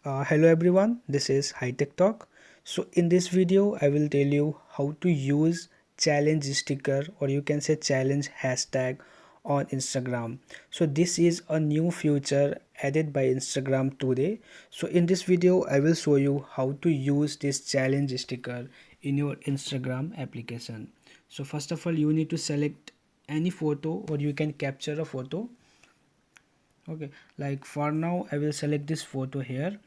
Hello everyone, this is HiTech Talk. So in this video, I will tell you how to use challenge sticker, or you can say challenge hashtag on Instagram. So this is a new feature added by Instagram today. So in this video, I will show you how to use this challenge sticker in your Instagram application. So first of all, you need to select any photo, or you can capture a photo. Okay, like for now I will select this photo here,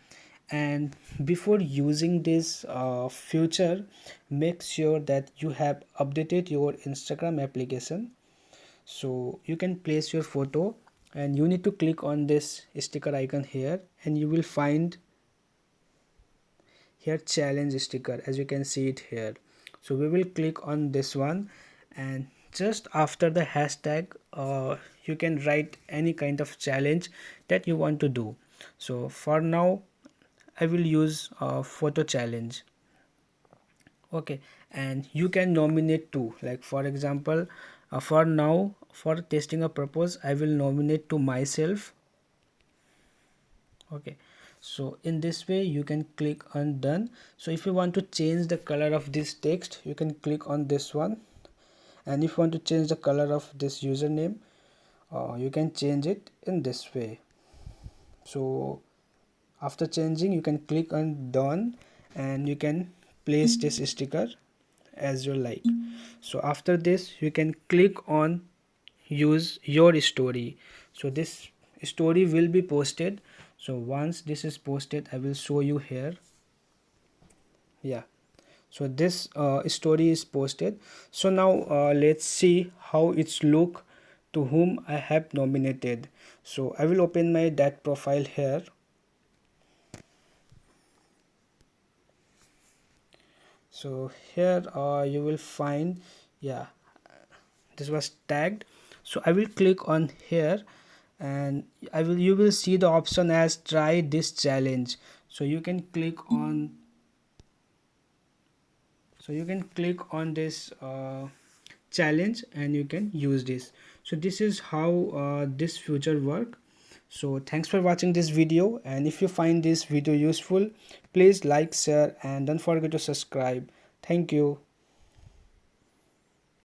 and before using this feature, make sure that you have updated your Instagram application. So you can place your photo, and you need to click on this sticker icon here, and you will find here challenge sticker, as you can see it here. So we will click on this one, and just after the hashtag, you can write any kind of challenge that you want to do. So for now I will use a photo challenge. Okay, and you can nominate two, like for example, for now, for testing a purpose, I will nominate to myself. Okay, so in this way you can click on done. So if you want to change the color of this text, you can click on this one, and if you want to change the color of this username, you can change it in this way. So after changing, you can click on done, and you can place this sticker as you like. So after this, you can click on use your story. So this story will be posted. So once this is posted, I will show you here. Yeah, so this story is posted. So now let's see how it's look to whom I have nominated. So I will open my that profile here. So here you will find, yeah, this was tagged. So I will click on here, and you will see the option as try this challenge. So you can click on, this challenge, and you can use this. So this is how this feature work. So thanks for watching this video, and if you find this video useful, please like, share, and don't forget to subscribe. Thank you.